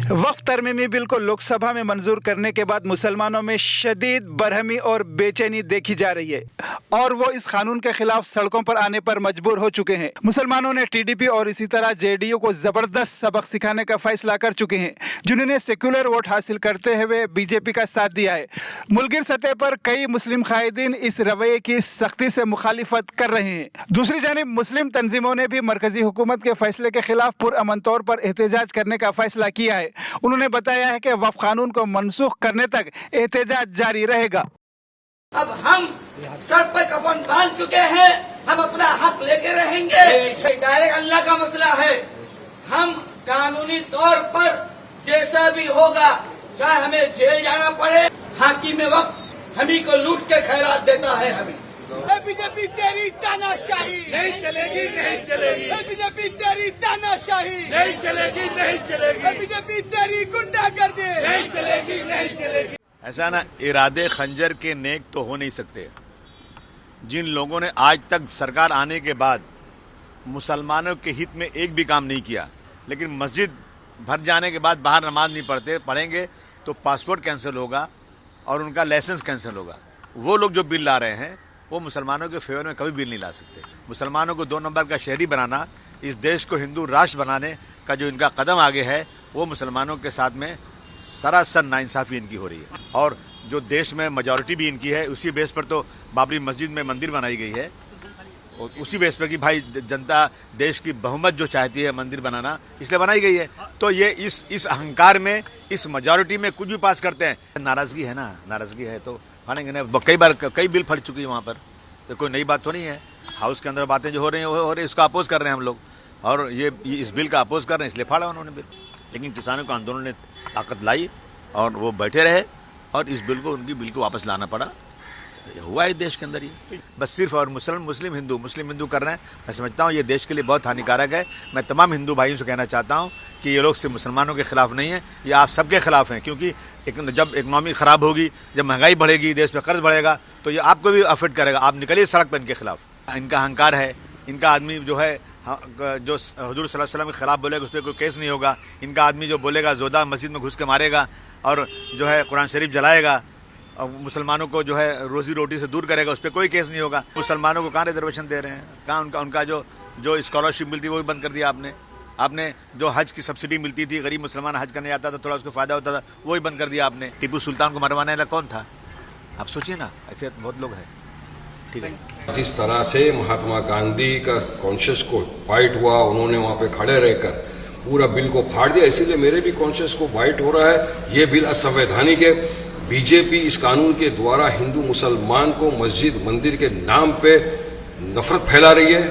वक्फ तरमीमी bill को लोकसभा में मंजूर करने के बाद मुसलमानों में शदीद बरहमी और बेचैनी देखी जा रही है और वो इस कानून के खिलाफ सड़कों पर आने पर मजबूर हो चुके हैं। मुसलमानों ने टीडीपी और इसी तरह जेडीयू को जबरदस्त सबक सिखाने का फैसला कर चुके हैं, जिन्होंने सेक्युलर वोट हासिल करते हुए बीजेपी का साथ दिया है। मुल्की सतह पर कई मुस्लिम कायदीन इस रवैये की सख्ती से मुखालिफत कर रहे हैं। दूसरी जानिब मुस्लिम तंजीमों ने भी मरकजी हुकूमत के फैसले के खिलाफ पुरअमन तौर पर एहतजाज करने का फैसला किया है। उन्होंने बताया है कि वक्फ कानून को मनसूख करने तक एहतजाज जारी रहेगा। अब हम सर पर कफन बांध चुके हैं, हम अपना हक लेके रहेंगे। डायरेक्ट अल्लाह का मसला है। हम कानूनी तौर पर जैसा भी होगा, चाहे हमें जेल जाना पड़े, हाकिम वक्त हमी को लूट के खैरात देता है। हमें बीजेपी तेरी तानाशाही नहीं चलेगी, नहीं चलेगी। बीजेपी तेरी तानाशाही नहीं चलेगी, नहीं चलेगी। बीजेपी तेरी गुंडागर्दी नहीं चलेगी, नहीं चलेगी। ऐसा ना, इरादे खंजर के नेक तो हो नहीं सकते। जिन लोगों ने आज तक सरकार आने के बाद मुसलमानों के हित में एक भी काम नहीं किया, लेकिन मस्जिद भर जाने के बाद बाहर नमाज नहीं पढ़ेंगे तो पासपोर्ट कैंसिल होगा और उनका लाइसेंस कैंसिल होगा। वो लोग जो बिल ला रहे हैं वो मुसलमानों के फेवर में कभी बिल नहीं ला सकते। मुसलमानों को 2 नंबर का शहरी बनाना, इस देश को हिंदू राष्ट्र बनाने का जो इनका कदम आगे है, वो मुसलमानों के साथ में सरासर नाइंसाफी इनकी हो रही है। और जो देश में मेजॉरिटी भी इनकी है, उसी बेस पर तो बाबरी मस्जिद में मंदिर बनाई गई है, और उसी बेस पर कि भाई जनता देश की बहुमत जो चाहती है मंदिर बनाना, इसलिए बनाई गई है। तो ये इस अहंकार में, इस मेजॉरिटी में कुछ भी पास करते हैं। नाराजगी है ना, नाराजगी है तो मानेंगे ना। कई बिल फट चुकी है वहाँ पर, तो कोई नई बात तो नहीं है। हाउस के अंदर बातें जो हो रही हैं वो हो रही है, इसका अपोज कर रहे हैं हम लोग, और ये इस बिल का अपोज कर रहे हैं, इसलिए फाड़ा उन्होंने बिल। लेकिन किसानों को आंदोलन ने ताकत लाई और वो बैठे रहे और इस बिल को, उनकी बिल को वापस लाना पड़ा। हुआ है देश के अंदर ये बस सिर्फ, और मुस्लिम हिंदू कर रहे हैं। मैं समझता हूँ ये देश के लिए बहुत हानिकारक है। मैं तमाम हिंदू भाइयों से कहना चाहता हूँ कि ये लोग सिर्फ मुसलमानों के खिलाफ नहीं है, ये आप सबके खिलाफ हैं। क्योंकि जब इकनॉमी खराब होगी, जब महंगाई बढ़ेगी, देश में कर्ज बढ़ेगा, तो ये आपको भी अफेक्ट करेगा। आप निकलिए सड़क पर इनके खिलाफ। इनका अहंकार है, इनका आदमी जो है जो हुजूर सल्लल्लाहु अलैहि वसल्लम के खिलाफ बोलेगा उस पर कोई केस नहीं होगा। इनका आदमी जो बोलेगा जोधा मस्जिद में घुस के मारेगा और जो है कुरान शरीफ जलाएगा और मुसलमानों को जो है रोजी रोटी से दूर करेगा, उस पर कोई केस नहीं होगा। मुसलमानों को कहाँ रिजर्वेशन दे रहे हैं, कहाँ उनका जो स्कॉलरशिप मिलती है वो भी बंद कर दिया आपने जो हज की सब्सिडी मिलती थी, गरीब मुसलमान हज करने जाता था, थोड़ा उसको फायदा होता था, वो भी बंद कर दिया आपने। टीपू सुल्तान को मरवाने वाला कौन था? आप सोचिए ना, ऐसे बहुत लोग हैं। ठीक है, जिस तरह से महात्मा गांधी का कॉन्शियस को फाइट हुआ, उन्होंने वहां पे खड़े रहकर पूरा बिल को फाड़ दिया, इसीलिए मेरे भी कॉन्शियस को फाइट हो रहा है। ये बिल असंवैधानिक है। बीजेपी इस कानून के द्वारा हिंदू मुसलमान को मस्जिद मंदिर के नाम पे नफरत फैला रही है।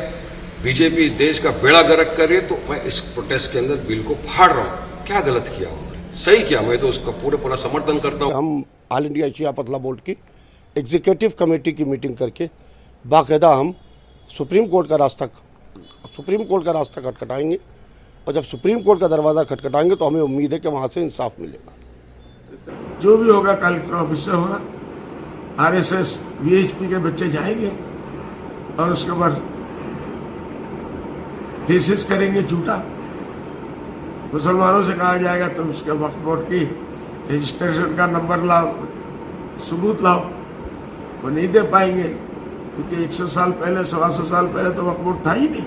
बीजेपी देश का बेड़ा गर्क कर रही है। तो मैं इस प्रोटेस्ट के अंदर बिल को फाड़ रहा हूँ। क्या गलत किया उन्होंने? सही किया, मैं तो उसका पूरा समर्थन करता हूँ। हम ऑल इंडिया चिया पतला बोर्ड की एग्जीक्यूटिव कमेटी की मीटिंग करके बाकायदा हम सुप्रीम कोर्ट का रास्ता खटखटाएंगे, और जब सुप्रीम कोर्ट का दरवाज़ा खटखटाएंगे तो हमें उम्मीद है कि वहाँ से इंसाफ मिलेगा। जो भी होगा कलेक्टर ऑफिस से होगा। आरएसएस वीएचपी के बच्चे जाएंगे और उसके बाद केसेस करेंगे झूठा। मुसलमानों से कहा जाएगा तुम इसके वक्फ बोर्ड की रजिस्ट्रेशन का नंबर लाओ, सबूत लाओ। वो नहीं दे पाएंगे क्योंकि 100 साल पहले, 125 साल पहले तो वक्फ बोर्ड था ही नहीं,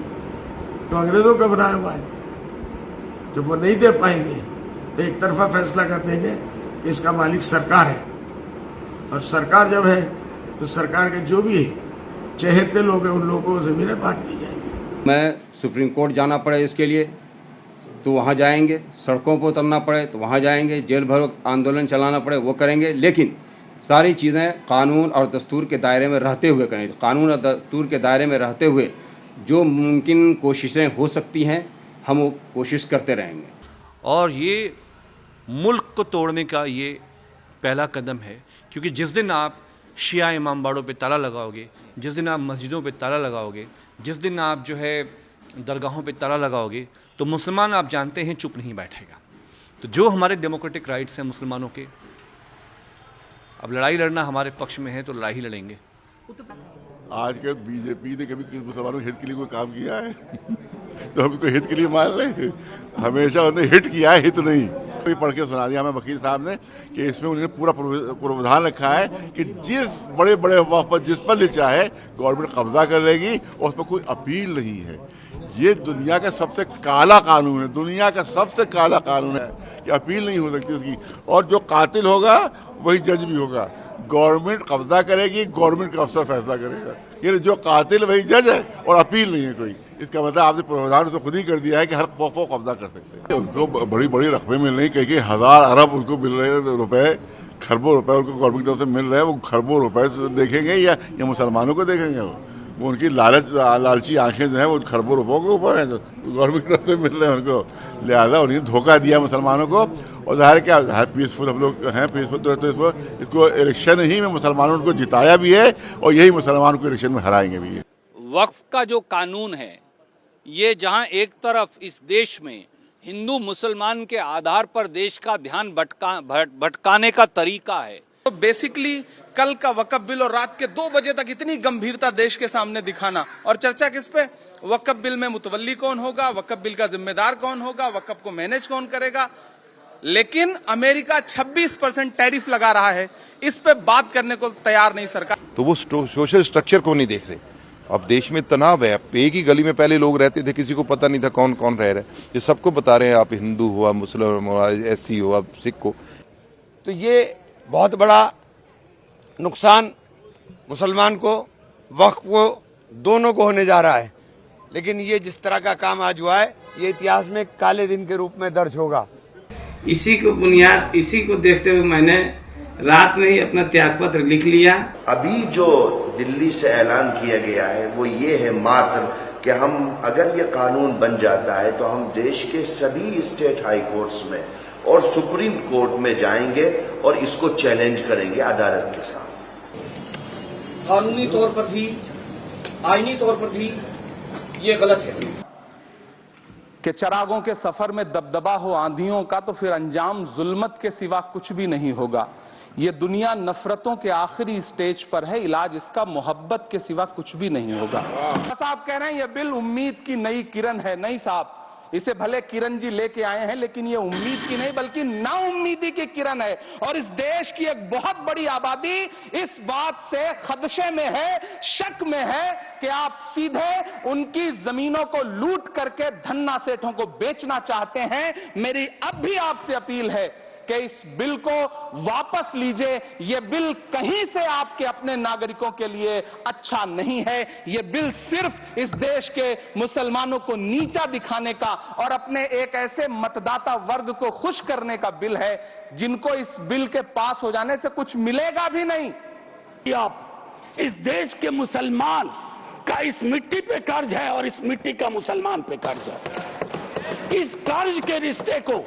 तो अंग्रेजों का बनाया हुआ है। जब वो नहीं दे पाएंगे तो एक तरफा फैसला कर देंगे, इसका मालिक सरकार है, और सरकार जब है तो सरकार के जो भी चहेते लोग हैं उन लोगों को जमीनें बांट दी जाएंगी। मैं सुप्रीम कोर्ट जाना पड़े इसके लिए तो वहाँ जाएंगे, सड़कों पर उतरना पड़े तो वहाँ जाएंगे, जेल भरो आंदोलन चलाना पड़े वो करेंगे, लेकिन सारी चीज़ें कानून और दस्तूर के दायरे में रहते हुए करेंगे। कानून और दस्तूर के दायरे में रहते हुए जो मुमकिन कोशिशें हो सकती हैं हम वो कोशिश करते रहेंगे। और ये मुल्क को तोड़ने का ये पहला कदम है, क्योंकि जिस दिन आप शिया इमाम बाड़ों पे ताला लगाओगे, जिस दिन आप मस्जिदों पे ताला लगाओगे, जिस दिन आप जो है दरगाहों पे ताला लगाओगे, तो मुसलमान आप जानते हैं चुप नहीं बैठेगा। तो जो हमारे डेमोक्रेटिक राइट्स हैं मुसलमानों के, अब लड़ाई लड़ना हमारे पक्ष में है तो लड़ाई लड़ेंगे। आज के बीजेपी ने कभी मुसलमानों के हित के लिए कोई काम किया है? तो हम तो हित के लिए मान लें, हमेशा उन्हें हिट किया है, हित नहीं। अभी पढ़ के सुना दिया हमें वकील साहब ने कि इसमें उन्होंने पूरा प्रावधान रखा है कि जिस बड़े बड़े वक्त पर जिस पर ले चाहे गवर्नमेंट कब्जा कर लेगी और उस पर कोई अपील नहीं है। ये दुनिया का सबसे काला कानून है, दुनिया का सबसे काला कानून है कि अपील नहीं हो सकती उसकी। और जो कातिल होगा वही जज भी होगा। गवर्नमेंट कब्जा करेगी, गवर्नमेंट का अफसर फैसला करेगा। ये जो कातिल वही जज है और अपील नहीं है कोई। इसका मतलब आपने प्रावधान तो खुद ही कर दिया है कि हर खौफ कब्जा कर सकते हैं। उनको बड़ी बड़ी रकमें मिल रही, कई हजार अरब उनको मिल रहे हैं रुपए, खरबों रुपए उनको गवर्नमेंट की तरफ से मिल रहे हैं। वो खरबों रुपए देखेंगे या मुसलमानों को देखेंगे? वो उनकी लालची आंखें जो है वो खरबों रुपयों के ऊपर है, तो गवर्नमेंट की तरफ से मिल रहे हैं उनको। लिहाजा उन्हें धोखा दिया मुसलमानों को। और ज़ाहिर क्या है, पीसफुल हम लोग हैं, पीसफुल तो इसको इलेक्शन ही में मुसलमानों को जिताया भी है और यही मुसलमानों को इलेक्शन में हराएंगे भी है। वक्फ का जो कानून है, ये जहां एक तरफ इस देश में हिंदू मुसलमान के आधार पर देश का ध्यान भटकाने का तरीका है। तो बेसिकली कल का वक्फ बिल और रात के 2 बजे तक इतनी गंभीरता देश के सामने दिखाना और चर्चा किस पे? वक्फ बिल में मुतवल्ली कौन होगा, वक्फ बिल का जिम्मेदार कौन होगा, वक्फ को मैनेज कौन करेगा। लेकिन अमेरिका 26% टैरिफ लगा रहा है, इस पे बात करने को तैयार नहीं सरकार। तो वो सोशल स्ट्रक्चर को नहीं देख रहे। अब देश में तनाव है। एक ही गली में पहले लोग रहते थे, किसी को पता नहीं था कौन कौन रह रहे हैं। ये सबको बता रहे हैं, आप हिंदू हो, आप मुस्लिम हो, एससी हो, आप सिख हो। तो ये बहुत बड़ा नुकसान मुसलमान को, वक्फ को, दोनों को होने जा रहा है। लेकिन ये जिस तरह का काम आज हुआ है, ये इतिहास में काले दिन के रूप में दर्ज होगा। इसी को देखते हुए मैंने रात में ही अपना त्यागपत्र लिख लिया। अभी जो दिल्ली से ऐलान किया गया है वो ये है मात्र कि हम अगर ये कानून बन जाता है तो हम देश के सभी स्टेट हाई कोर्ट्स में और सुप्रीम कोर्ट में जाएंगे और इसको चैलेंज करेंगे अदालत के साथ। कानूनी तौर पर भी, आईनी तौर पर भी ये गलत है कि चरागों के सफर में दबदबा हो आंधियों का, तो फिर अंजाम जुल्मत के सिवा कुछ भी नहीं होगा। ये दुनिया नफरतों के आखिरी स्टेज पर है, इलाज इसका मोहब्बत के सिवा कुछ भी नहीं होगा। साहब कह रहे हैं ये बिल उम्मीद की नई किरण है। नहीं साहब, इसे भले किरण जी लेके आए हैं, लेकिन ये उम्मीद की नहीं बल्कि नाउम्मीदी की किरण है। और इस देश की एक बहुत बड़ी आबादी इस बात से खदशे में है, शक में है कि आप सीधे उनकी जमीनों को लूट करके धन्ना सेठों को बेचना चाहते हैं। मेरी अब भी आपसे अपील है कि इस बिल को वापस लीजिए। यह बिल कहीं से आपके अपने नागरिकों के लिए अच्छा नहीं है। यह बिल सिर्फ इस देश के मुसलमानों को नीचा दिखाने का और अपने एक ऐसे मतदाता वर्ग को खुश करने का बिल है जिनको इस बिल के पास हो जाने से कुछ मिलेगा भी नहीं। आप इस देश के मुसलमान का इस मिट्टी पे कर्ज है और इस मिट्टी का मुसलमान पे कर्ज है। इस कर्ज के रिश्ते को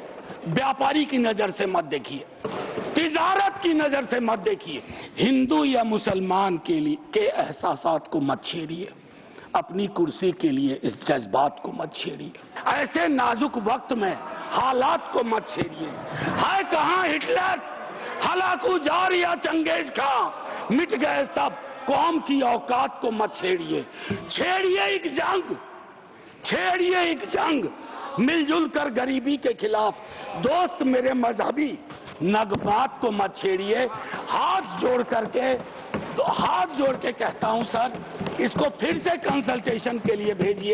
व्यापारी की नजर से मत देखिए, तिजारत की नजर से मत देखिए। हिंदू या मुसलमान के लिए के एहसासात को मत छेड़िए, अपनी कुर्सी के लिए इस जज्बात को मत छेड़िए। ऐसे नाजुक वक्त में हालात को मत छेड़िए। है कहां हिटलर, हलाकू जार या चंगेज खां, मिट गए सब, कौम की औकात को मत छेड़िए। छेड़िए एक जंग, छेड़िए एक जंग मिलजुल कर गरीबी के खिलाफ। दोस्त मेरे मजहबी नगबात को मत छेड़िए। हाथ जोड़ के कहता हूं सर, इसको फिर से कंसल्टेशन के लिए भेजिए।